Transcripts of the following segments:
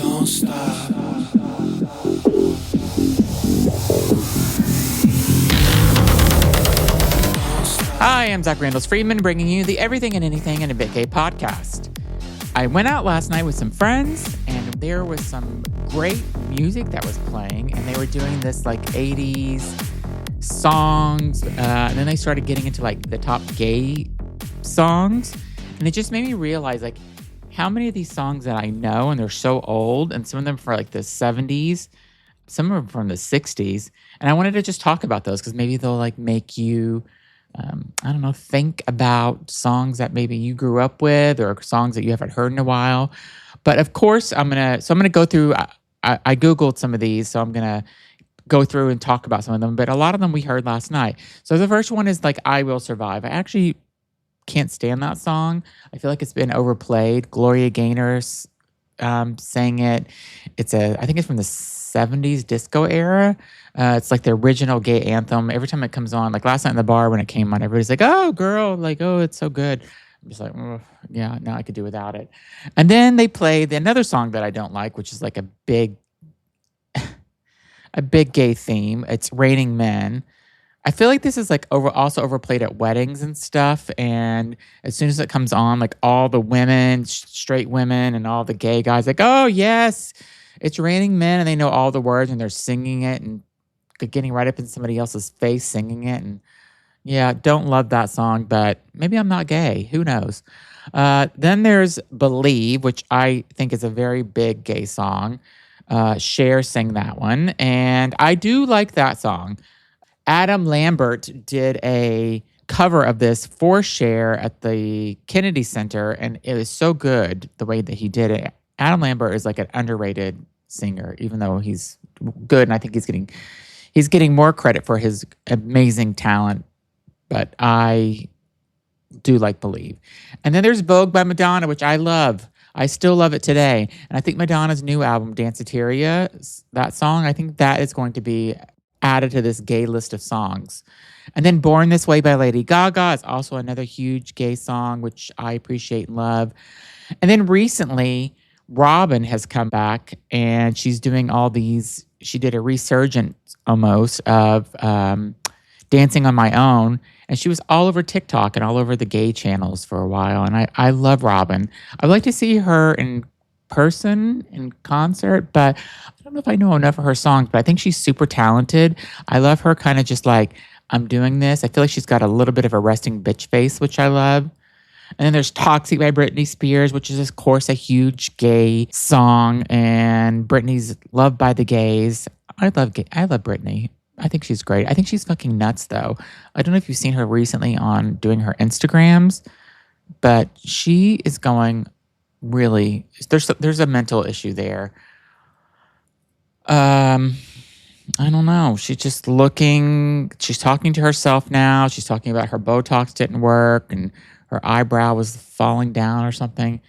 Don't stop. Hi, I'm Zach Randall-Friedman, bringing you the Everything and Anything in a Bit Gay podcast. I went out last night with some friends, and there was some great music that was playing, and they were doing this like 80s songs, and then they started getting into like the top gay songs, and it just made me realize like how many of these songs that I know, and they're so old, and some of them from like the 70s, some of them from the 60s, and I wanted to just talk about those because maybe they'll like make you I don't know, think about songs that maybe you grew up with or songs that you haven't heard in a while. But of course, I'm gonna go through. I Googled some of these, so I'm gonna go through and talk about some of them. But a lot of them we heard last night. So the first one is like "I Will Survive." I actually can't stand that song. I feel like it's been overplayed. Gloria Gaynor sang it. I think it's from the 70s disco era. It's like the original gay anthem. Every time it comes on, like last night in the bar when it came on, everybody's like, "Oh, girl, like, oh, it's so good." I'm just like, "Oh, yeah, now I could do without it." And then they played another song that I don't like, which is like a big gay theme. It's "Raining Men." I feel like this is like also overplayed at weddings and stuff. And as soon as it comes on, like all the women, straight women, and all the gay guys, like, "Oh yes, it's raining men," and they know all the words and they're singing it and getting right up in somebody else's face singing it. And yeah, don't love that song, but maybe I'm not gay. Who knows? Then there's "Believe," which I think is a very big gay song. Cher sang that one, and I do like that song. Adam Lambert did a cover of this for Cher at the Kennedy Center, and it was so good the way that he did it. Adam Lambert is like an underrated singer, even though he's good, and I think he's getting more credit for his amazing talent. But I do like "Believe." And then there's "Vogue" by Madonna, which I love. I still love it today. And I think Madonna's new album, Danceteria, that song, I think that is going to be added to this gay list of songs. And then "Born This Way" by Lady Gaga is also another huge gay song, which I appreciate and love. And then recently, Robin has come back, and she's doing all these. She did a resurgence almost of "Dancing on My Own," and she was all over TikTok and all over the gay channels for a while. And I love Robin. I'd like to see her in person, in concert, but I don't know if I know enough of her songs, but I think she's super talented. I love her kind of just like, "I'm doing this." I feel like she's got a little bit of a resting bitch face, which I love. And then there's "Toxic" by Britney Spears, which is, of course, a huge gay song. And Britney's loved by the gays. I love Britney. I think she's great. I think she's fucking nuts, though. I don't know if you've seen her recently on doing her Instagrams, but she is going really. There's a mental issue there. I don't know. She's just looking. She's talking to herself now. She's talking about her Botox didn't work and her eyebrow was falling down or something.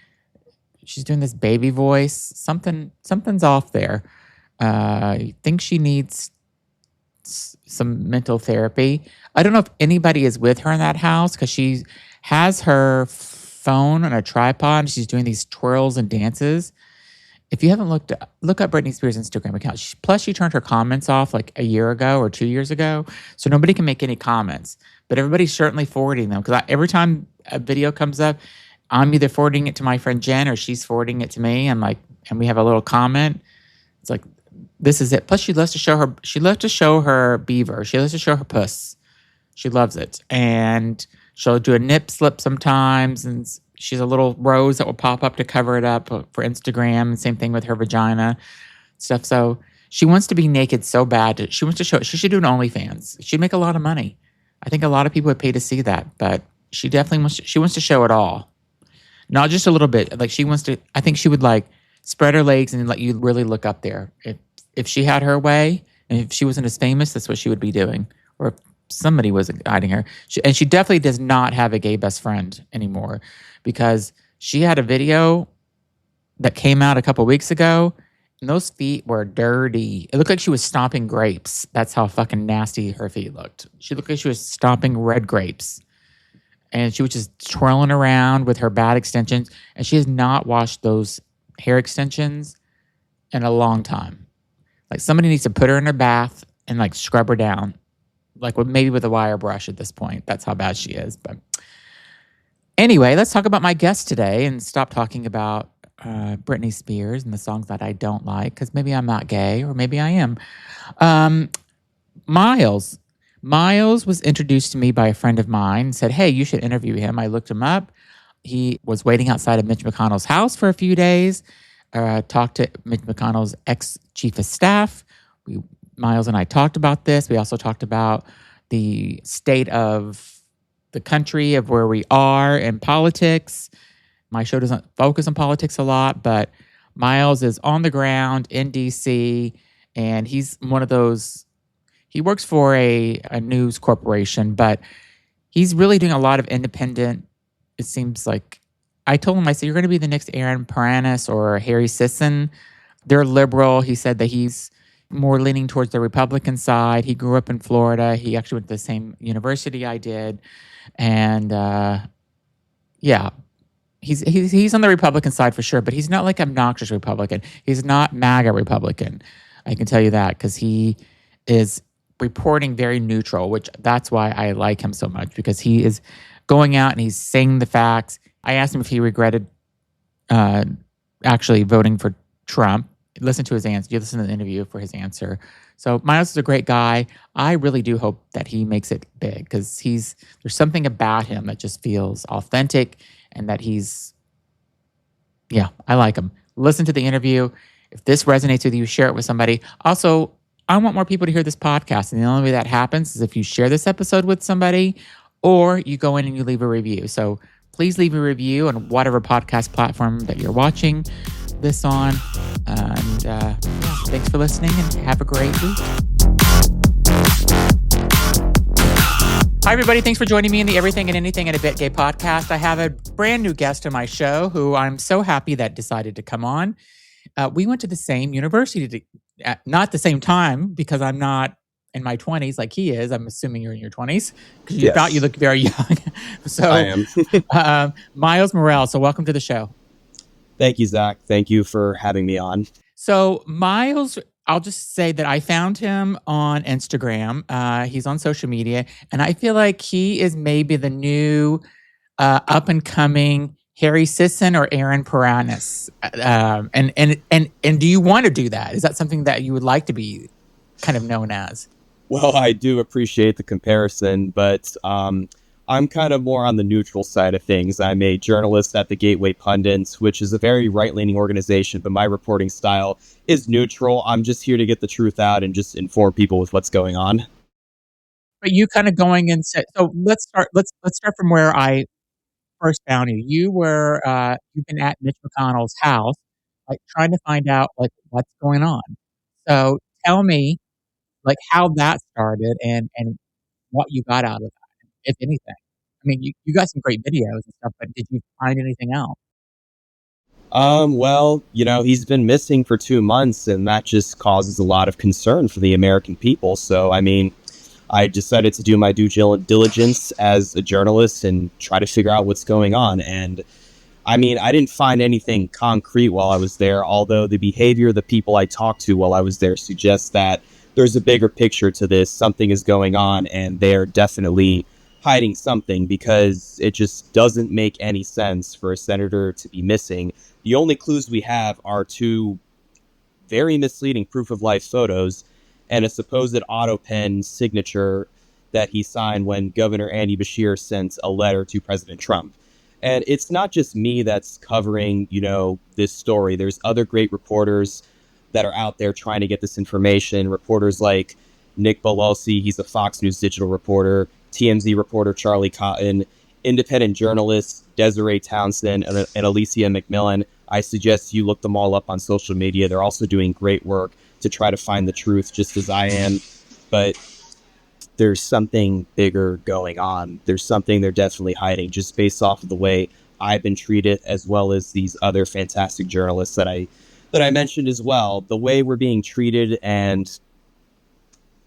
She's doing this baby voice. Something's off there. I think she needs some mental therapy. I don't know if anybody is with her in that house because she has her phone on a tripod and she's doing these twirls and dances. If you haven't look up Britney Spears' Instagram account. Plus, she turned her comments off like a year ago or 2 years ago, so nobody can make any comments. But everybody's certainly forwarding them because every time a video comes up, I'm either forwarding it to my friend Jen or she's forwarding it to me. I'm like, and we have a little comment. It's like, this is it. Plus, she loves to show her. She loves to show her beaver. She loves to show her puss. She loves it, and she'll do a nip slip sometimes, and she's a little rose that will pop up to cover it up for Instagram. And same thing with her vagina stuff. So she wants to be naked so bad. She wants to show it. She should do an OnlyFans. She'd make a lot of money. I think a lot of people would pay to see that, but she definitely wants to show it all. Not just a little bit. Like she wants to, I think she would like spread her legs and let you really look up there. If she had her way and if she wasn't as famous, that's what she would be doing. Or if somebody was guiding her. And she definitely does not have a gay best friend anymore because she had a video that came out a couple weeks ago and those feet were dirty. It looked like she was stomping grapes. That's how fucking nasty her feet looked. She looked like she was stomping red grapes. And she was just twirling around with her bad extensions. And she has not washed those hair extensions in a long time. Like somebody needs to put her in her bath and like scrub her down, like maybe with a wire brush at this point. That's how bad she is. But anyway, let's talk about my guest today and stop talking about Britney Spears and the songs that I don't like, because maybe I'm not gay or maybe I am. Myles. Myles was introduced to me by a friend of mine and said, hey, you should interview him. I looked him up. He was waiting outside of Mitch McConnell's house for a few days, talked to Mitch McConnell's ex-chief of staff. Myles and I talked about this. We also talked about the state of the country, of where we are in politics. My show doesn't focus on politics a lot, but Myles is on the ground in D.C., and he's one of those. He works for a news corporation, but he's really doing a lot of independent. It seems like I told him, I said, you're going to be the next Aaron Paranis or Harry Sisson. They're liberal. He said that he's more leaning towards the Republican side. He grew up in Florida. He actually went to the same university I did. And yeah, he's on the Republican side for sure, but he's not like obnoxious Republican. He's not MAGA Republican. I can tell you that, because he is reporting very neutral, which that's why I like him so much, because he is going out and he's saying the facts. I asked him if he regretted actually voting for Trump. Listen to his answer. You listen to the interview for his answer. So Myles is a great guy. I really do hope that he makes it big, because there's something about him that just feels authentic, and that I like him. Listen to the interview. If this resonates with you, share it with somebody. Also, I want more people to hear this podcast. And the only way that happens is if you share this episode with somebody, or you go in and you leave a review. So please leave a review on whatever podcast platform that you're watching this on. And thanks for listening, and have a great week. Hi, everybody. Thanks for joining me in the Everything and Anything and a Bit Gay podcast. I have a brand new guest on my show who I'm so happy that decided to come on. We went to the same university, not the same time, because I'm not in my 20s like he is. I'm assuming you're in your 20s, because you thought you looked very young. So I am. Myles Morel. So welcome to the show. Thank you, Zach. Thank you for having me on. So Myles, I'll just say that I found him on Instagram. He's on social media, and I feel like he is maybe the new up and coming Harry Sisson or Aaron Paranis. And do you want to do that? Is that something that you would like to be kind of known as? Well, I do appreciate the comparison, but I'm kind of more on the neutral side of things. I'm a journalist at the Gateway Pundit, which is a very right-leaning organization, but my reporting style is neutral. I'm just here to get the truth out and just inform people with what's going on. But you kind of going and said, so let's start from where I first found you. You've been at Mitch McConnell's house, like trying to find out like what's going on. So tell me like how that started and what you got out of that, if anything. I mean, you got some great videos and stuff, but did you find anything else? Well, he's been missing for 2 months, and that just causes a lot of concern for the American people. So, I mean, I decided to do my due diligence as a journalist and try to figure out what's going on. And I mean, I didn't find anything concrete while I was there, although the behavior of the people I talked to while I was there suggests that there's a bigger picture to this. Something is going on, and they're definitely hiding something, because it just doesn't make any sense for a senator to be missing. The only clues we have are 2 very misleading proof-of-life photos and a supposed auto pen signature that he signed when Governor Andy Beshear sent a letter to President Trump. And it's not just me that's covering, this story. There's other great reporters that are out there trying to get this information. Reporters like Nick Belosi, he's a Fox News digital reporter, TMZ reporter Charlie Cotton, independent journalists Desiree Townsend and Alicia McMillan. I suggest you look them all up on social media. They're also doing great work to try to find the truth, just as I am. But there's something bigger going on. There's something they're definitely hiding, just based off of the way I've been treated, as well as these other fantastic journalists that I mentioned as well. The way we're being treated, and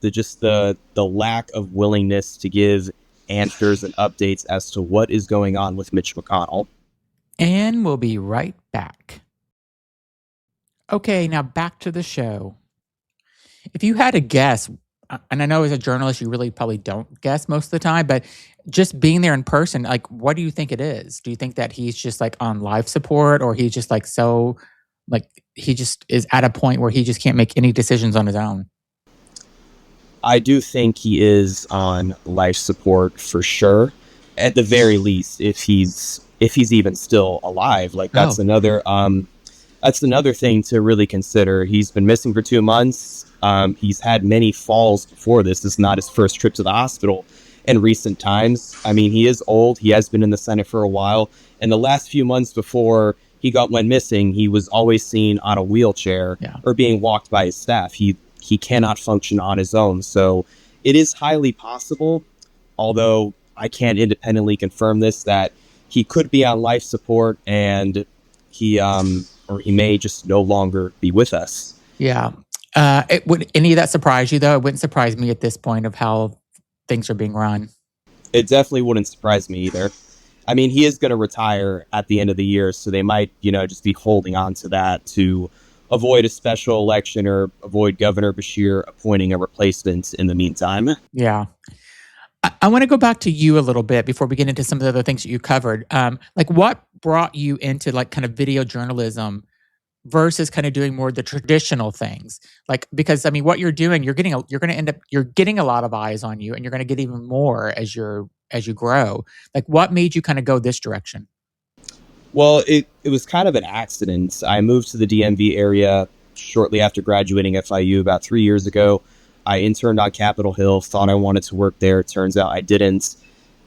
the lack of willingness to give answers and updates as to what is going on with Mitch McConnell. And we'll be right back. Okay, now back to the show. If you had to guess, and I know as a journalist, you really probably don't guess most of the time, but just being there in person, like, what do you think it is? Do you think that he's just like on life support, or he's just like so, like, he just is at a point where he just can't make any decisions on his own? I do think he is on life support for sure. At the very least, if he's even still alive, like Oh, that's another thing to really consider. He's been missing for 2 months. He's had many falls before this. This is not his first trip to the hospital in recent times. I mean, he is old. He has been in the Senate for a while. And the last few months before went missing, he was always seen on a wheelchair yeah. or being walked by his staff. He cannot function on his own. So it is highly possible, although I can't independently confirm this, that he could be on life support and or he may just no longer be with us. Yeah. Would any of that surprise you, though? It wouldn't surprise me at this point of how things are being run. It definitely wouldn't surprise me either. I mean, he is going to retire at the end of the year, so they might, just be holding on to that to avoid a special election or avoid Governor Bashir appointing a replacement in the meantime. Yeah. I want to go back to you a little bit before we get into some of the other things that you covered. Like, what brought you into like kind of video journalism versus kind of doing more of the traditional things? Like, because I mean, what you're doing, you're going to end up, you're getting a lot of eyes on you, and you're going to get even more as you grow. Like, what made you kind of go this direction? Well, it was kind of an accident. I moved to the DMV area shortly after graduating FIU about 3 years ago. I interned on Capitol Hill, thought I wanted to work there. Turns out I didn't.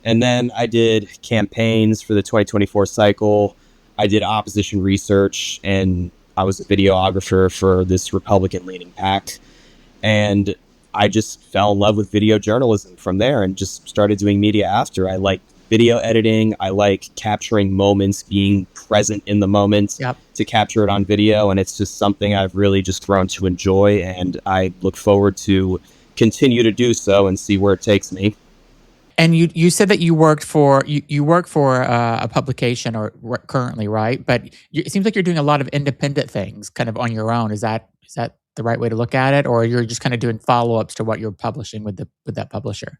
And then I did campaigns for the 2024 cycle. I did opposition research, and I was a videographer for this Republican leaning PAC. And I just fell in love with video journalism from there and just started doing media after. I like video editing. I like capturing moments, being present in the moment Yep. to capture it on video. And it's just something I've really just grown to enjoy. And I look forward to continue to do so and see where it takes me. And you said that you worked for you work for a publication or currently, right? But it seems like you're doing a lot of independent things, kind of on your own. Is that the right way to look at it, or you're just kind of doing follow ups to what you're publishing with that publisher?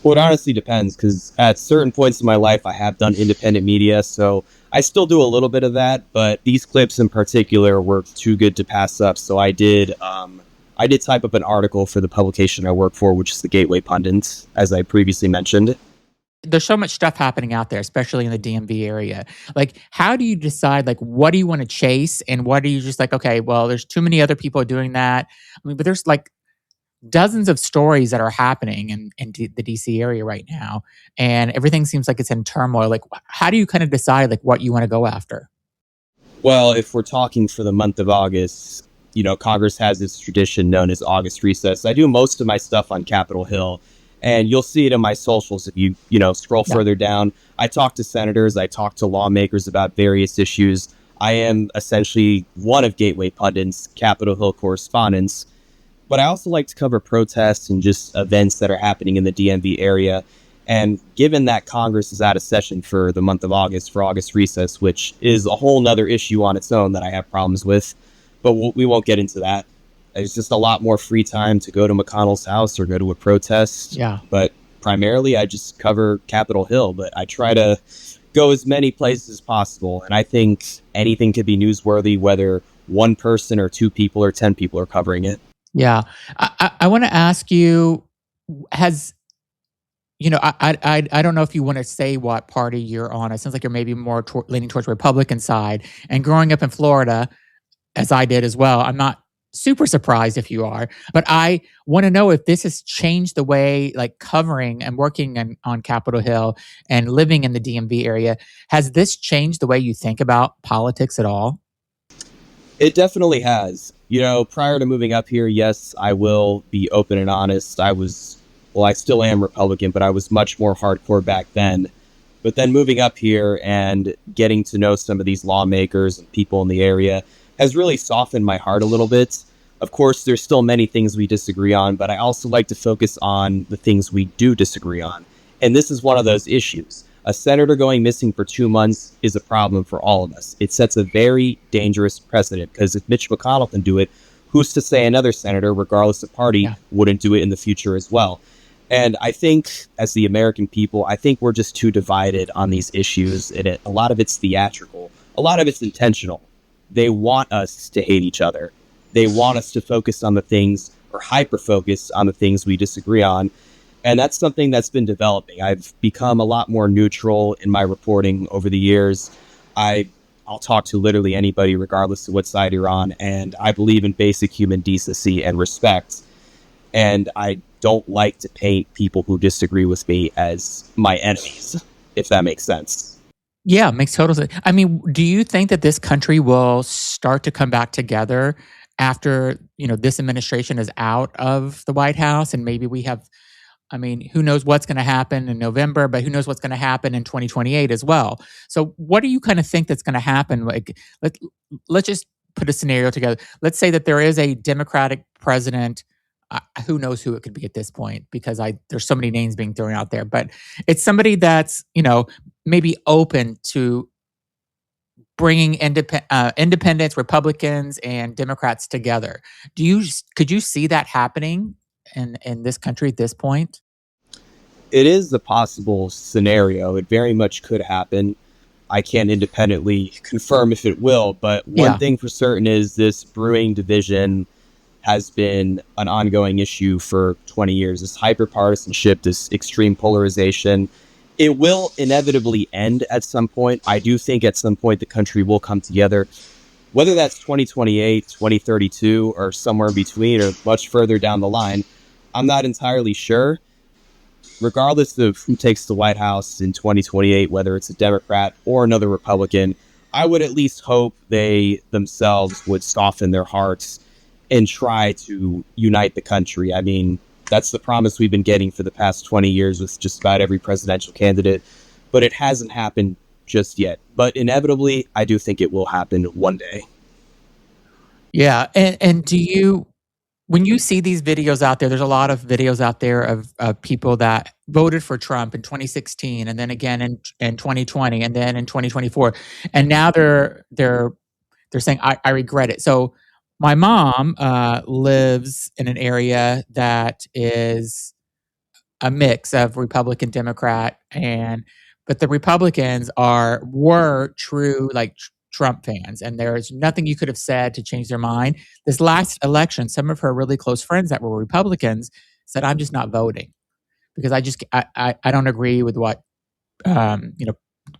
Well, it honestly depends because at certain points in my life, I have done independent media. So I still do a little bit of that. But these clips in particular were too good to pass up. So I did type up an article for the publication I work for, which is the Gateway Pundit, as I previously mentioned. There's so much stuff happening out there, especially in the DMV area. Like, how do you decide, like, what do you want to chase, and what are you just like, okay, well, there's too many other people doing that. I mean, but there's like dozens of stories that are happening in the DC area right now, and everything seems like it's in turmoil. Like, how do you kind of decide like what you want to go after? Well, if we're talking for the month of August, Congress has this tradition known as August recess. I do most of my stuff on Capitol Hill, and you'll see it in my socials if you scroll Yeah. further down. I talk to senators, I talk to lawmakers about various issues. I am essentially one of Gateway Pundit's Capitol Hill correspondents, but I also like to cover protests and just events that are happening in the DMV area. And given that Congress is out of session for the month of August, for August recess, which is a whole nother issue on its own that I have problems with, but we won't get into that. There's just a lot more free time to go to McConnell's house or go to a protest. Yeah. But primarily, I just cover Capitol Hill, but I try to go as many places as possible. And I think anything could be newsworthy, whether one person or two people or 10 people are covering it. Yeah. I want to ask you, has I don't know if you want to say what party you're on. It sounds like you're maybe more leaning towards Republican side. And growing up in Florida, as I did as well, I'm not super surprised if you are, but I want to know if this has changed the way, like, covering and working on Capitol Hill and living in the DMV area. Has this changed the way you think about politics at all? It definitely has. Prior to moving up here, yes, I will be open and honest. I still am Republican, but I was much more hardcore back then. But then moving up here and getting to know some of these lawmakers and people in the area has really softened my heart a little bit. Of course, there's still many things we disagree on, but I also like to focus on the things we do disagree on. And this is one of those issues. A senator going missing for 2 months is a problem for all of us. It sets a very dangerous precedent because if Mitch McConnell can do it, who's to say another senator, regardless of party, Yeah. wouldn't do it in the future as well? And I think, as the American people, I think we're just too divided on these issues. And a lot of it's theatrical. A lot of it's intentional. They want us to hate each other. They want us to focus on the things, or hyper-focus on the things we disagree on. And that's something that's been developing. I've become a lot more neutral in my reporting over the years. I'll talk to literally anybody, regardless of what side you're on. And I believe in basic human decency and respect. And I don't like to paint people who disagree with me as my enemies, if that makes sense. Yeah, makes total sense. I mean, do you think that this country will start to come back together after, this administration is out of the White House and maybe we have, I mean, who knows what's going to happen in November, but who knows what's going to happen in 2028 as well. So what do you kind of think that's going to happen? Like, let's just put a scenario together. Let's say that there is a Democratic president. Who knows who it could be at this point, because there's so many names being thrown out there, but it's somebody that's, maybe open to bringing independents, Republicans, and Democrats together. Could you see that happening in this country at this point? It is a possible scenario. It very much could happen. I can't independently confirm if it will, but one thing for certain is this brewing division has been an ongoing issue for 20 years. This hyperpartisanship, this extreme polarization, it will inevitably end at some point. I do think at some point the country will come together, whether that's 2028, 2032, or somewhere in between, or much further down the line. I'm not entirely sure. Regardless of who takes the White House in 2028, whether it's a Democrat or another Republican, I would at least hope they themselves would soften their hearts and try to unite the country. I mean, that's the promise we've been getting for the past 20 years with just about every presidential candidate, but it hasn't happened just yet. But inevitably, I do think it will happen one day. Yeah, and when you see these videos out there's a lot of videos out there of people that voted for Trump in 2016, and then again in 2020, and then in 2024, and now they're saying I regret it. So my mom lives in an area that is a mix of Republican, Democrat, but the Republicans were true Trump fans, and there's nothing you could have said to change their mind. This last election, some of her really close friends that were Republicans said, "I'm just not voting because I don't agree with what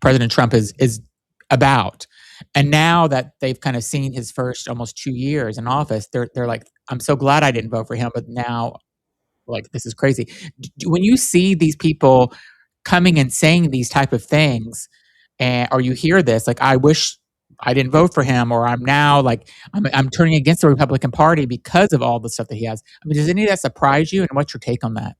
President Trump is about." And now that they've kind of seen his first almost 2 years in office, they're like, "I'm so glad I didn't vote for him," but now, this is crazy. When you see these people coming and saying these type of things, or you hear this, I wish I didn't vote for him, or I'm now I'm turning against the Republican Party because of all the stuff that he has. I mean, does any of that surprise you? And what's your take on that?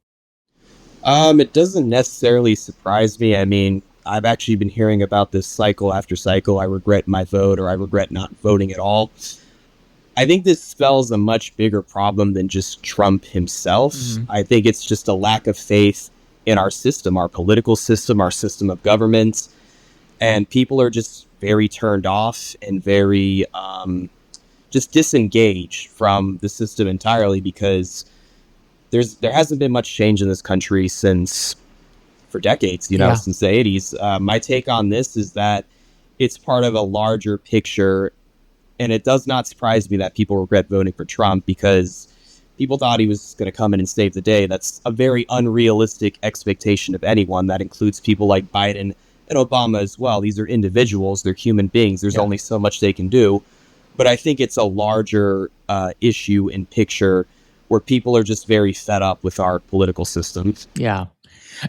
It doesn't necessarily surprise me. I mean, I've actually been hearing about this cycle after cycle. I regret my vote, or I regret not voting at all. I think this spells a much bigger problem than just Trump himself. Mm-hmm. I think it's just a lack of faith in our system, our political system, our system of government. And people are just very turned off and very just disengaged from the system entirely, because there hasn't been much change in this country for decades, since the 80s. My take on this is that it's part of a larger picture, and it does not surprise me that people regret voting for Trump, because people thought he was going to come in and save the day. That's a very unrealistic expectation of anyone. That includes people like Biden and Obama as well. These are individuals. They're human beings. There's only so much they can do. But I think it's a larger issue and picture where people are just very fed up with our political system. Yeah.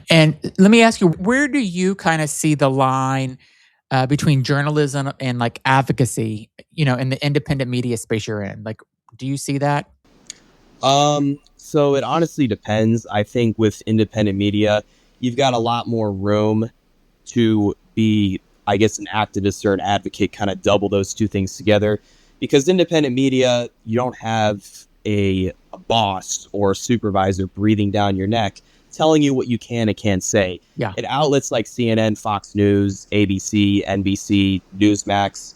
And let me ask you, where do you kind of see the line between journalism and advocacy, in the independent media space you're in? Do you see that? So it honestly depends. I think with independent media, you've got a lot more room to be, I guess, an activist or an advocate, kind of double those two things together. Because independent media, you don't have a boss or a supervisor breathing down your neck telling you what you can and can't say. Yeah. And outlets like CNN, Fox News, ABC, NBC, Newsmax,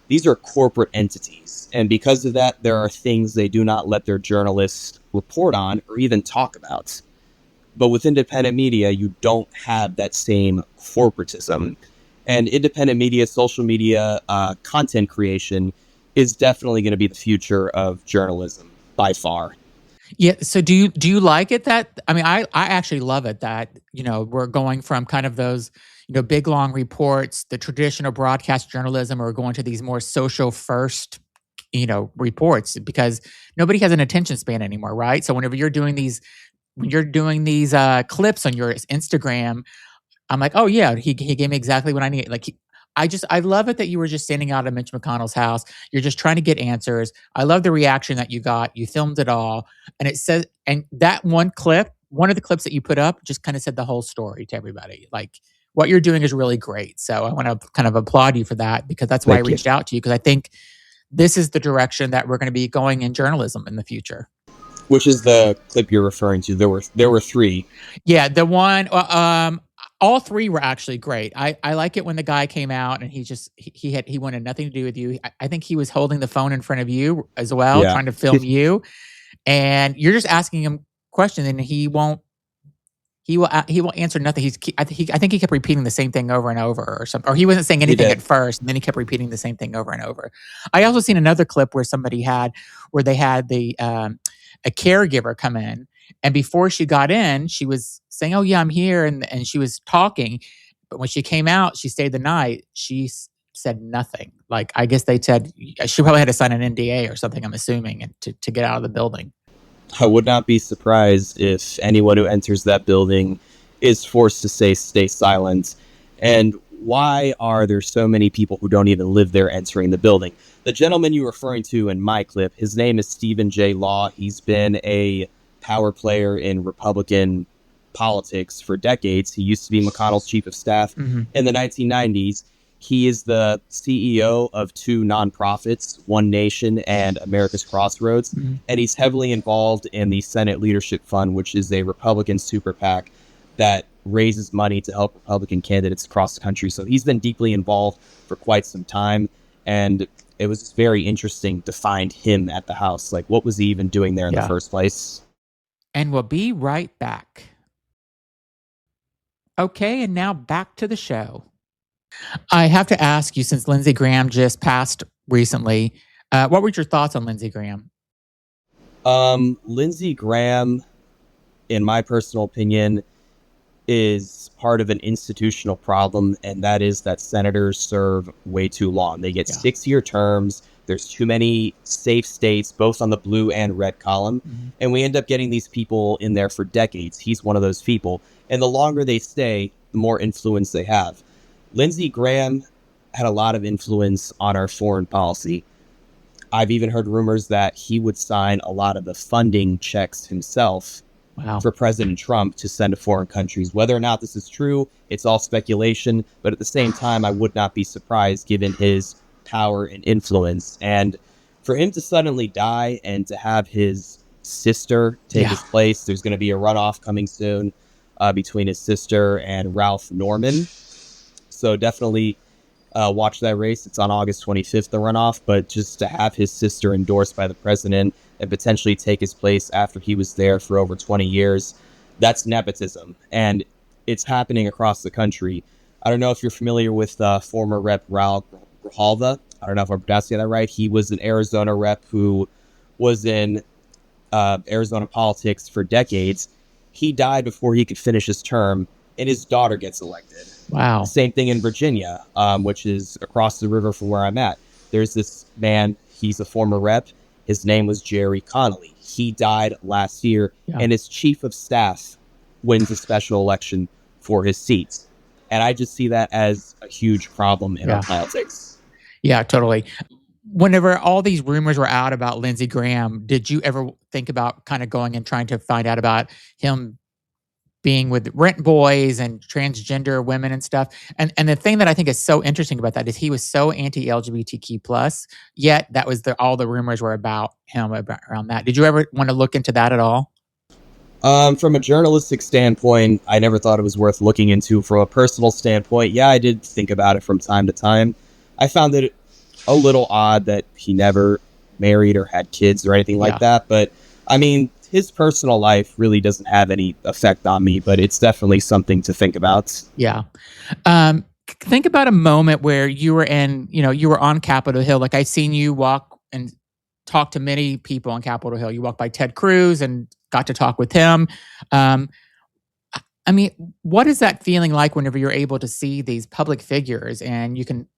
these are corporate entities. And because of that, there are things they do not let their journalists report on or even talk about. But with independent media, you don't have that same corporatism. And independent media, social media, content creation is definitely going to be the future of journalism by far. Yeah. So do you like it that, I mean, I actually love it that, we're going from kind of those, big long reports, the traditional broadcast journalism, or going to these more social first, reports, because nobody has an attention span anymore, right? So whenever you're doing these clips on your Instagram, I'm like, oh yeah, he gave me exactly what I need. Like, I love it that you were just standing out at Mitch McConnell's house. You're just trying to get answers. I love the reaction that you got. You filmed it all, and it says, and that one of the clips that you put up, just kind of said the whole story to everybody. Like, what you're doing is really great. So I want to kind of applaud you for that, because that's why I reached out to you, because I think this is the direction that we're going to be going in journalism in the future. Which is the clip you're referring to? There were three. Yeah, the one. All three were actually great. I like it when the guy came out and he wanted nothing to do with you. I think he was holding the phone in front of you as well, trying to film you, and you're just asking him questions, and he will answer nothing. I think he kept repeating the same thing over and over, or something. Or he wasn't saying anything at first, and then he kept repeating the same thing over and over. I also seen another clip where they had a caregiver come in, and before she got in, she was saying, "Oh yeah, I'm here," and she was talking. But when she came out, she stayed the night. She said nothing. Like, I guess they said she probably had to sign an NDA or something, I'm assuming, and to get out of the building. I would not be surprised if anyone who enters that building is forced to stay silent. And why are there so many people who don't even live there entering the building? The gentleman you're referring to in my clip, his name is Stephen J. Law. He's been a power player in Republican politics for decades. He used to be McConnell's chief of staff in the 1990s. He is the CEO of two nonprofits, One Nation and America's Crossroads, and he's heavily involved in the Senate Leadership Fund, which is a Republican super PAC that raises money to help Republican candidates across the country. So he's been deeply involved for quite some time, and it was very interesting to find him at the house. Like, what was he even doing there in the first place? And we'll be right back. Okay, and now back to the show. I have to ask you, since Lindsey Graham just passed recently, what were your thoughts on Lindsey Graham? Lindsey Graham, in my personal opinion, is part of an institutional problem, and that is that senators serve way too long. They get 6-year terms. There's too many safe states, both on the blue and red column, and we end up getting these people in there for decades. He's one of those people, and the longer they stay, the more influence they have. Lindsey Graham had a lot of influence on our foreign policy. I've even heard rumors that he would sign a lot of the funding checks himself for President Trump to send to foreign countries. Whether or not this is true, it's all speculation. But at the same time, I would not be surprised given his power and influence. And for him to suddenly die and to have his sister take his place, there's going to be a runoff coming soon between his sister and Ralph Norman. So definitely watch that race. It's on August 25th, the runoff. But just to have his sister endorsed by the president and potentially take his place after he was there for over 20 years, that's nepotism. And it's happening across the country. I don't know if you're familiar with former Rep. Raul Grijalva. I don't know if I'm pronouncing that right. He was an Arizona rep who was in Arizona politics for decades. He died before he could finish his term, and his daughter gets elected. Wow. Same thing in Virginia, which is across the river from where I'm at. There's this man, he's a former rep. His name was Jerry Connolly. He died last year, and his chief of staff wins a special election for his seat. And I just see that as a huge problem in our politics. Yeah, totally. Whenever all these rumors were out about Lindsey Graham, did you ever think about kind of going and trying to find out about him being with rent boys and transgender women and stuff? And the thing that I think is so interesting about that is he was so anti-LGBTQ plus, yet that was all the rumors were about him around that. Did you ever want to look into that at all? From a journalistic standpoint, I never thought it was worth looking into. From a personal standpoint, yeah, I did think about it from time to time. I found it a little odd that he never married or had kids or anything like Yeah. that. But I mean, his personal life really doesn't have any effect on me, but it's definitely something to think about. Yeah. Think about a moment where you were you were on Capitol Hill. Like I've seen you walk and talk to many people on Capitol Hill. You walked by Ted Cruz and got to talk with him. Um, I mean, what is that feeling like whenever you're able to see these public figures and you can,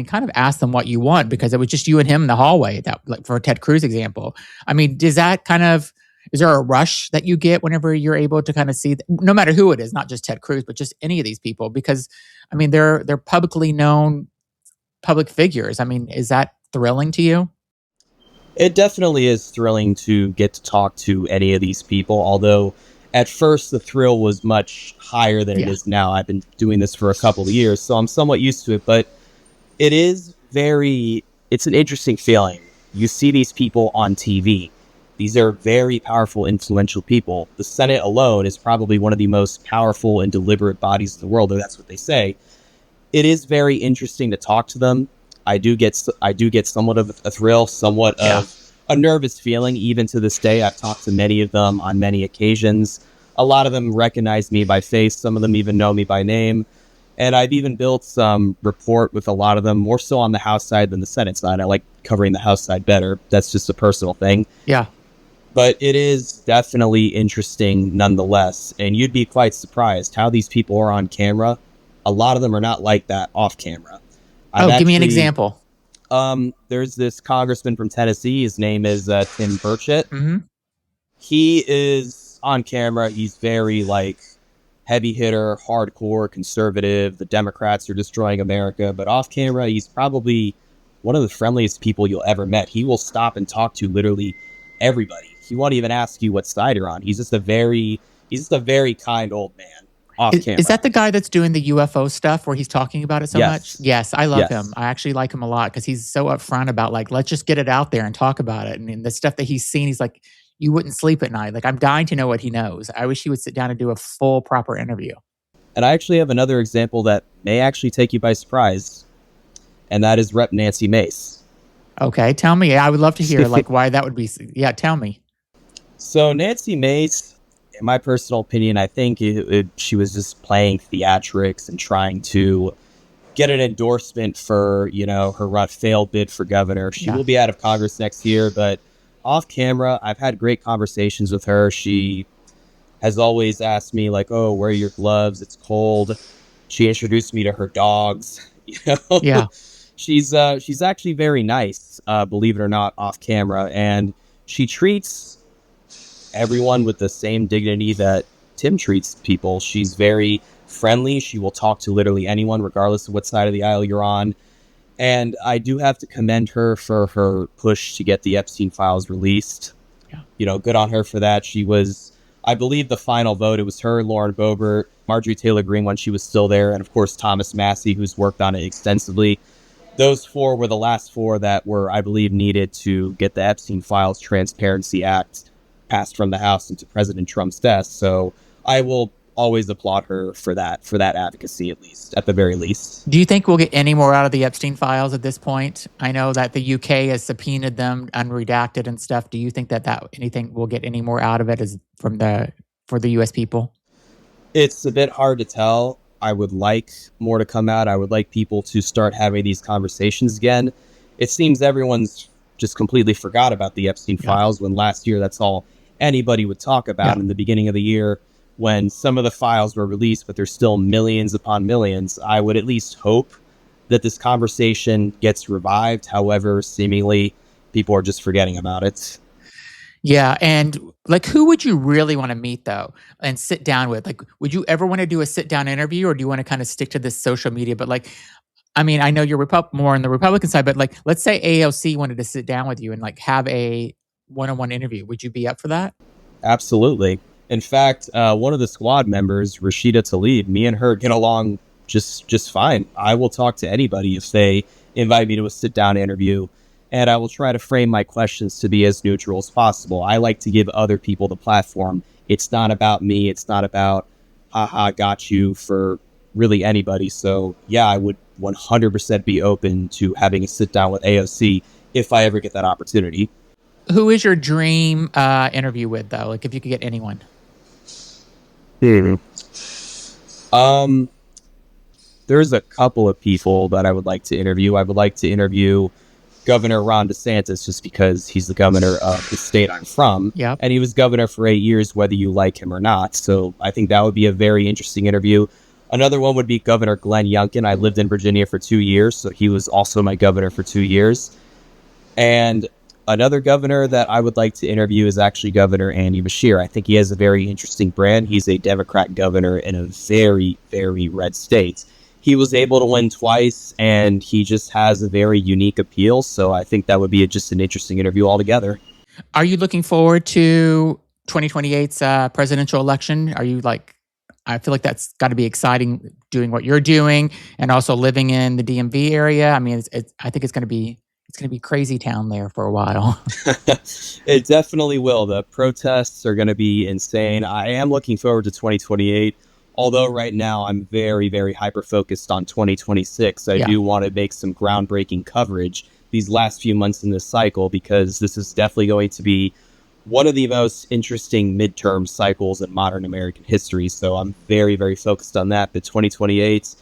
kind of ask them what you want because it was just you and him in the hallway, that like for Ted Cruz example. I mean, is there a rush that you get whenever you're able to kind of see, no matter who it is, not just Ted Cruz, but just any of these people? Because they're publicly known public figures. I mean, is that thrilling to you? It definitely is thrilling to get to talk to any of these people, although at first the thrill was much higher than it Yeah. is now. I've been doing this for a couple of years, so I'm somewhat used to it, but it's an interesting feeling. You see these people on TV. These are very powerful, influential people. The Senate alone is probably one of the most powerful and deliberate bodies in the world, or that's what they say. It is very interesting to talk to them. I do get somewhat of a thrill, somewhat of a nervous feeling. Even to this day, I've talked to many of them on many occasions. A lot of them recognize me by face. Some of them even know me by name. And I've even built some rapport with a lot of them, more so on the House side than the Senate side. I like covering the House side better. That's just a personal thing. Yeah. But it is definitely interesting nonetheless. And you'd be quite surprised how these people are on camera. A lot of them are not like that off camera. Give me an example. There's this congressman from Tennessee. His name is Tim Burchett. Mm-hmm. He is on camera. He's very heavy hitter, hardcore, conservative. The Democrats are destroying America. But off camera, he's probably one of the friendliest people you'll ever met. He will stop and talk to literally everybody. He won't even ask you what side you're on. He's just a very kind old man. Off camera. Is that the guy that's doing the UFO stuff where he's talking about it so much? Yes, I love Yes. him. I actually like him a lot because he's so upfront about let's just get it out there and talk about it. And the stuff that he's seen, he's like, you wouldn't sleep at night. Like, I'm dying to know what he knows. I wish he would sit down and do a full, proper interview. And I actually have another example that may actually take you by surprise, and that is Rep. Nancy Mace. Okay, tell me. I would love to hear why that would be. Yeah, tell me. So Nancy Mace, in my personal opinion, I think she was just playing theatrics and trying to get an endorsement for, her failed bid for governor. She will be out of Congress next year, but off camera, I've had great conversations with her. She has always asked me oh, where are your gloves? It's cold. She introduced me to her dogs. Yeah. She's actually very nice, believe it or not, off camera, and she treats everyone with the same dignity that Tim treats people. She's very friendly. She will talk to literally anyone, regardless of what side of the aisle you're on. And I do have to commend her for her push to get the Epstein files released. Yeah. Good on her for that. She was, I believe, the final vote. It was her, Lauren Boebert, Marjorie Taylor Greene when she was still there, and of course Thomas Massie, who's worked on it extensively. Those four were the last four that were, I believe, needed to get the Epstein Files Transparency Act passed from the House into President Trump's desk. So I will always applaud her for that advocacy, at the very least. Do you think we'll get any more out of the Epstein files at this point? I know that the UK has subpoenaed them unredacted and stuff. Do you think that anything will get any more out of it for the US people? It's a bit hard to tell. I would like more to come out. I would like people to start having these conversations again. It seems everyone's just completely forgot about the Epstein files when last year that's all anybody would talk about in the beginning of the year when some of the files were released, but there's still millions upon millions. I would at least hope that this conversation gets revived. However, seemingly people are just forgetting about it. Yeah, and who would you really want to meet though and sit down with? Would you ever want to do a sit-down interview, or do you want to kind of stick to this social media? But I know you're more on the Republican side, but let's say AOC wanted to sit down with you and have a one-on-one interview. Would you be up for that? Absolutely. In fact, one of the squad members, Rashida Tlaib, me and her get along just fine. I will talk to anybody if they invite me to a sit-down interview, and I will try to frame my questions to be as neutral as possible. I like to give other people the platform. It's not about me. It's not about, haha, got you for really anybody. So yeah, I would 100% be open to having a sit down with AOC if I ever get that opportunity. Who is your dream interview with, though? Like, if you could get anyone. There's a couple of people that I would like to interview. I would like to interview Governor Ron DeSantis just because he's the governor of the state I'm from. Yep. And he was governor for 8 years, whether you like him or not. So I think that would be a very interesting interview. Another one would be Governor Glenn Youngkin. I lived in Virginia for 2 years, so he was also my governor for 2 years. And another governor that I would like to interview is actually Governor Andy Beshear. I think he has a very interesting brand. He's a Democrat governor in a very, very red state. He was able to win twice, and he just has a very unique appeal. So I think that would be just an interesting interview altogether. Are you looking forward to 2028's presidential election? Are you like, I feel like that's got to be exciting doing what you're doing and also living in the DMV area. I mean, I think it's going to be crazy town there for a while. It definitely will. The protests are going to be insane. I am looking forward to 2028. Although right now I'm very, very hyper-focused on 2026. I do want to make some groundbreaking coverage these last few months in this cycle because this is definitely going to be one of the most interesting midterm cycles in modern American history. So I'm very, very focused on that. But 2028,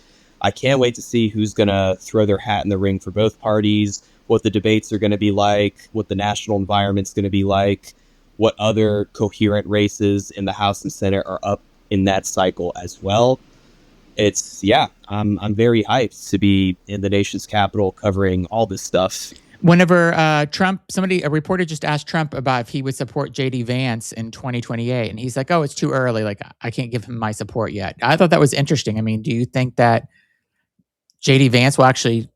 I can't wait to see who's going to throw their hat in the ring for both parties, what the debates are going to be like, what the national environment's going to be like, what other coherent races in the House and Senate are up in that cycle as well. I'm very hyped to be in the nation's capital covering all this stuff. Whenever a reporter just asked Trump about if he would support J.D. Vance in 2028, and he's like, "Oh, it's too early. Like, I can't give him my support yet." I thought that was interesting. I mean, do you think that J.D. Vance will actually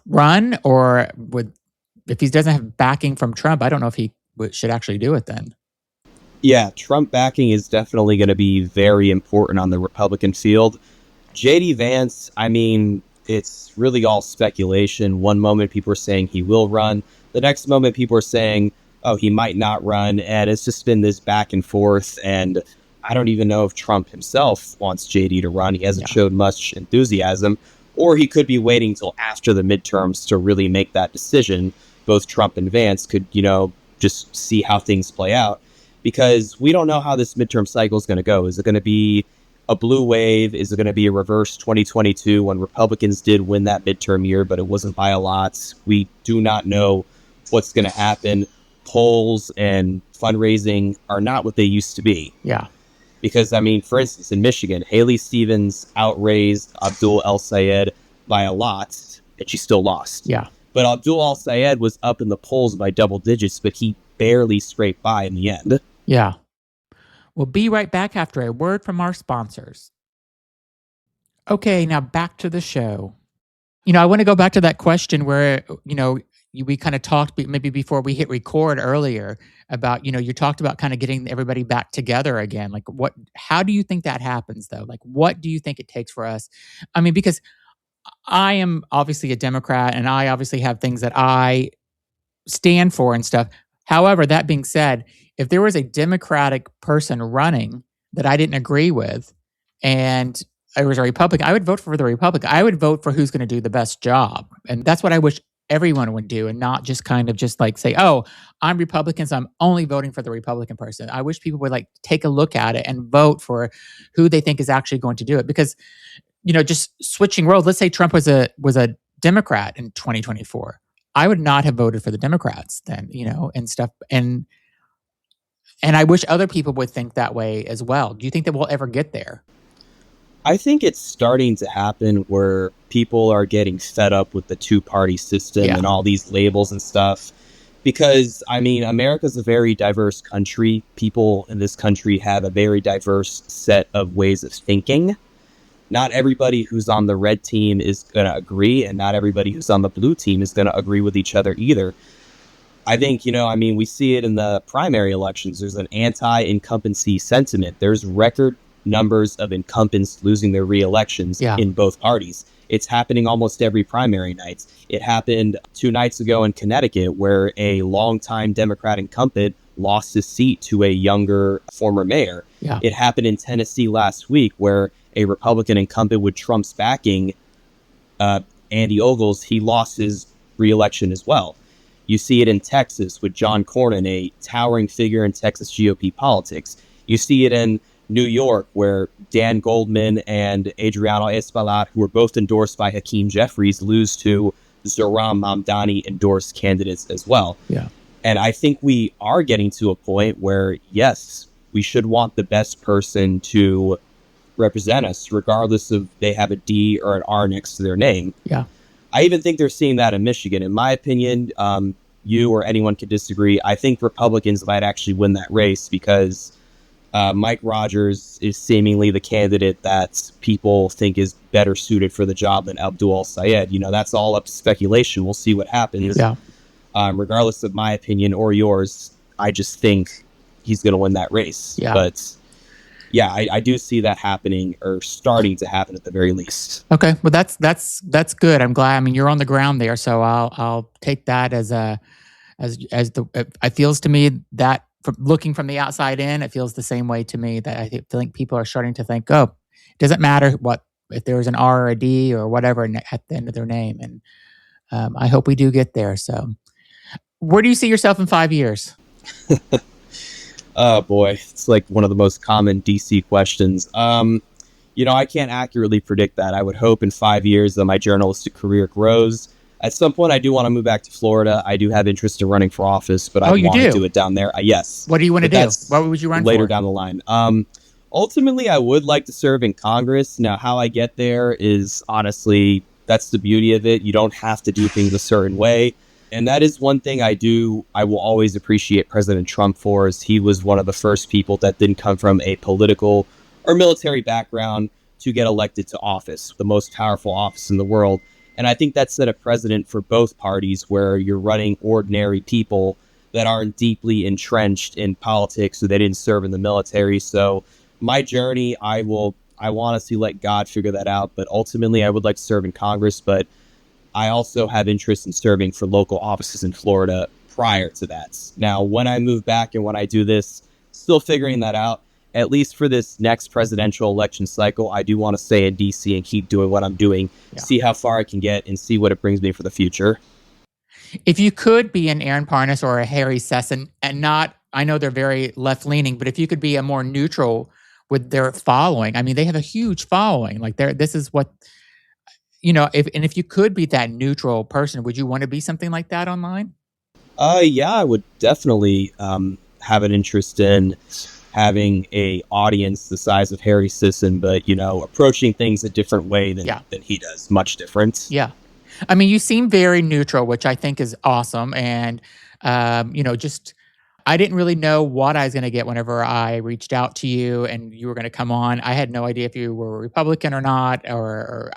run, or if he doesn't have backing from Trump, I don't know if he should actually do it then. Yeah, Trump backing is definitely going to be very important on the Republican field. J.D. Vance, I mean, it's really all speculation. One moment people are saying he will run. The next moment people are saying, oh, he might not run. And it's just been this back and forth. And I don't even know if Trump himself wants J.D. to run. He hasn't showed much enthusiasm. Or he could be waiting till after the midterms to really make that decision. Both Trump and Vance could, just see how things play out. Because we don't know how this midterm cycle is going to go. Is it going to be a blue wave? Is it going to be a reverse 2022 when Republicans did win that midterm year, but it wasn't by a lot? We do not know what's going to happen. Polls and fundraising are not what they used to be. Yeah. Because, I mean, for instance, in Michigan, Haley Stevens outraised Abdul El-Sayed by a lot, and she still lost. Yeah. But Abdul El-Sayed was up in the polls by double digits, but he barely scraped by in the end. Yeah. We'll be right back after a word from our sponsors. Okay, now back to the show. I want to go back to that question where, we kind of talked maybe before we hit record earlier about, you talked about kind of getting everybody back together again. Like how do you think that happens though? Like, what do you think it takes for us? I mean, because I am obviously a Democrat and I obviously have things that I stand for and stuff. However, that being said, if there was a Democratic person running that I didn't agree with and I was a Republican, I would vote for the Republican. I would vote for who's going to do the best job. And that's what I wish everyone would do and not just kind of just like say, oh, I'm Republican, so I'm only voting for the Republican person. I wish people would like take a look at it and vote for who they think is actually going to do it. Because, just switching roles, let's say Trump was a Democrat in 2024. I would not have voted for the Democrats then, and stuff. And I wish other people would think that way as well. Do you think that we'll ever get there? I think it's starting to happen where people are getting fed up with the two-party system and all these labels and stuff. Because, I mean, America's a very diverse country. People in this country have a very diverse set of ways of thinking. Not everybody who's on the red team is going to agree, and not everybody who's on the blue team is going to agree with each other either. I think, we see it in the primary elections. There's an anti-incumbency sentiment. There's record numbers of incumbents losing their re-elections in both parties. It's happening almost every primary night. It happened 2 nights ago in Connecticut where a longtime Democrat incumbent lost his seat to a younger former mayor. Yeah. It happened in Tennessee last week where a Republican incumbent with Trump's backing, Andy Ogles, he lost his re-election as well. You see it in Texas with John Cornyn, a towering figure in Texas GOP politics. You see it in New York, where Dan Goldman and Adriano Espaillat, who were both endorsed by Hakeem Jeffries, lose to Zohran Mamdani endorsed candidates as well. Yeah. And I think we are getting to a point where, yes, we should want the best person to represent us, regardless of they have a D or an R next to their name. Yeah. I even think they're seeing that in Michigan. In my opinion, you or anyone could disagree. I think Republicans might actually win that race because Mike Rogers is seemingly the candidate that people think is better suited for the job than Abdul Sayed. You know, that's all up to speculation. We'll see what happens. Yeah. Regardless of my opinion or yours, I just think he's going to win that race. Yeah. But yeah, I do see that happening or starting to happen at the very least. Okay, well that's good. I'm glad. I mean, you're on the ground there, so I'll take that as it feels to me that from looking from the outside in, it feels the same way to me that I think people are starting to think, oh, it doesn't matter what if there's an R or a D or whatever at the end of their name, and I hope we do get there. So, where do you see yourself in 5 years? Oh boy, it's like one of the most common DC questions. You know, I can't accurately predict that. I would hope in 5 years that my journalistic career grows. At some point, I do want to move back to Florida. I do have interest in running for office, but I want to do it down there. Yes. What do you want to do? What would you run later for? Down the line? Ultimately, I would like to serve in Congress. Now, how I get there is honestly, that's the beauty of it. You don't have to do things a certain way. And that is one thing I will always appreciate President Trump for, is he was one of the first people that didn't come from a political or military background to get elected to office, the most powerful office in the world. And I think that set a precedent for both parties, where you're running ordinary people that aren't deeply entrenched in politics, so they didn't serve in the military. So my journey, I want to let God figure that out. But ultimately, I would like to serve in Congress, but I also have interest in serving for local offices in Florida prior to that. Now, when I move back and when I do this, still figuring that out. At least for this next presidential election cycle, I do want to stay in D.C. and keep doing what I'm doing, see how far I can get, and see what it brings me for the future. If you could be an Aaron Parnas or a Harry Sesson, and not, I know they're very left-leaning, but if you could be a more neutral with their following, I mean, they have a huge following. Like, this is what, you know, if you could be that neutral person, would you want to be something like that online? Yeah, I would definitely have an interest in having a audience the size of Harry Sisson, but, you know, approaching things a different way than he does. Much different. Yeah. I mean, you seem very neutral, which I think is awesome. And, you know, just, I didn't really know what I was going to get whenever I reached out to you and you were going to come on. I had no idea if you were a Republican or not, or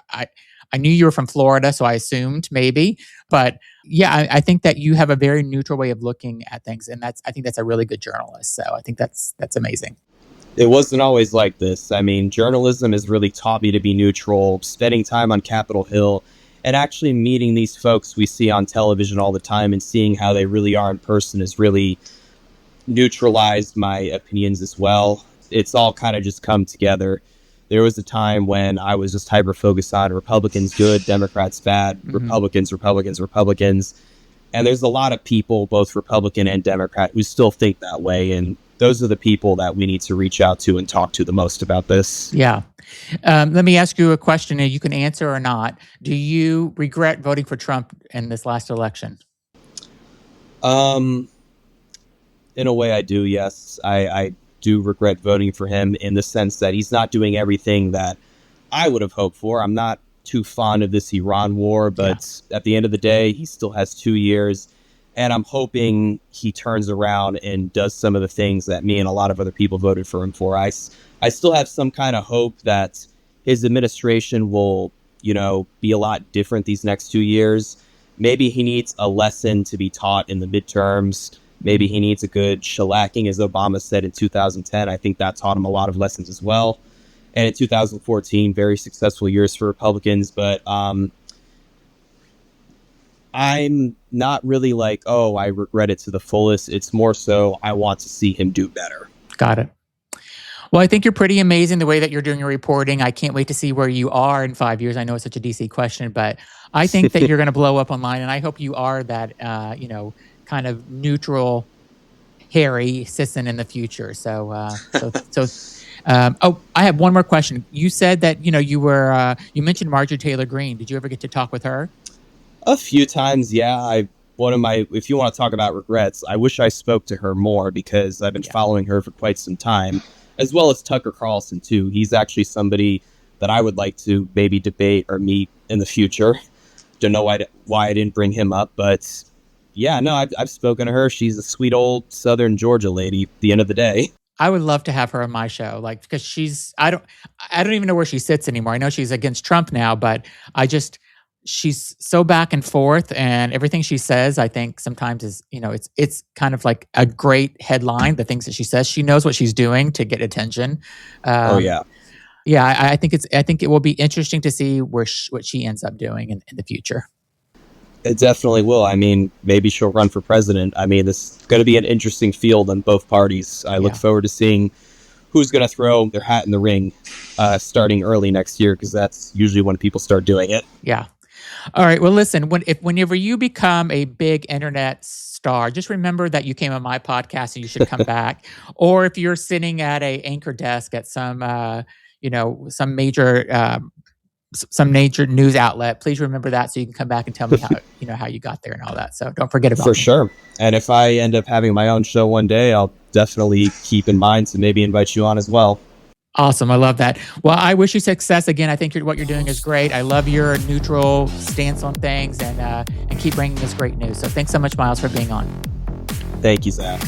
I knew you were from Florida, so I assumed maybe. But yeah, I think that you have a very neutral way of looking at things, and I think that's a really good journalist. So I think that's amazing. It wasn't always like this. I mean, journalism has really taught me to be neutral, spending time on Capitol Hill, and actually meeting these folks we see on television all the time and seeing how they really are in person has really neutralized my opinions as well. It's all kind of just come together. There was a time when I was just hyper-focused on Republicans good, Democrats bad, Republicans. And there's a lot of people, both Republican and Democrat, who still think that way. And those are the people that we need to reach out to and talk to the most about this. Yeah. Let me ask you a question, and you can answer or not. Do you regret voting for Trump in this last election? In a way, I do, yes. I do regret voting for him in the sense that he's not doing everything that I would have hoped for. I'm not too fond of this Iran war, but at the end of the day, he still has 2 years, and I'm hoping he turns around and does some of the things that me and a lot of other people voted for him for. I still have some kind of hope that his administration will, you know, be a lot different these next 2 years. Maybe he needs a lesson to be taught in the midterms. Maybe he needs a good shellacking, as Obama said in 2010. I think that taught him a lot of lessons as well. And in 2014, very successful years for Republicans. But I'm not really like, oh, I regret it to the fullest. It's more so I want to see him do better. Got it. Well, I think you're pretty amazing the way that you're doing your reporting. I can't wait to see where you are in 5 years. I know it's such a DC question, but I think that you're going to blow up online, and I hope you are that, kind of neutral Harry Sisson in the future. I have one more question. You said that you mentioned Marjorie Taylor Greene. Did you ever get to talk with her? A few times, yeah. If you want to talk about regrets, I wish I spoke to her more because I've been following her for quite some time, as well as Tucker Carlson too. He's actually somebody that I would like to maybe debate or meet in the future. Don't know why I didn't bring him up, but yeah, no, I've spoken to her. She's a sweet old Southern Georgia lady. At the end of the day, I would love to have her on my show, like, because I don't even know where she sits anymore. I know she's against Trump now, but she's so back and forth, and everything she says, I think sometimes is, it's kind of like a great headline. The things that she says, she knows what she's doing to get attention. Oh yeah, yeah. I think it will be interesting to see what she ends up doing in the future. It definitely will. I mean, maybe she'll run for president. I mean, this is going to be an interesting field on both parties. I look forward to seeing who's going to throw their hat in the ring starting early next year, because that's usually when people start doing it. Yeah. All right. Well, listen, whenever you become a big internet star, just remember that you came on my podcast and you should come back. Or if you're sitting at a anchor desk at some major news outlet, please remember that, so you can come back and tell me how you got there and all that. So don't forget about For me. sure. And if I end up having my own show one day, I'll definitely keep in mind to maybe invite you on as well. Awesome. I love that. Well, I wish you success again. I think what you're doing is great. I love your neutral stance on things, and keep bringing us great news. So thanks so much, Myles, for being on. Thank you, Zach.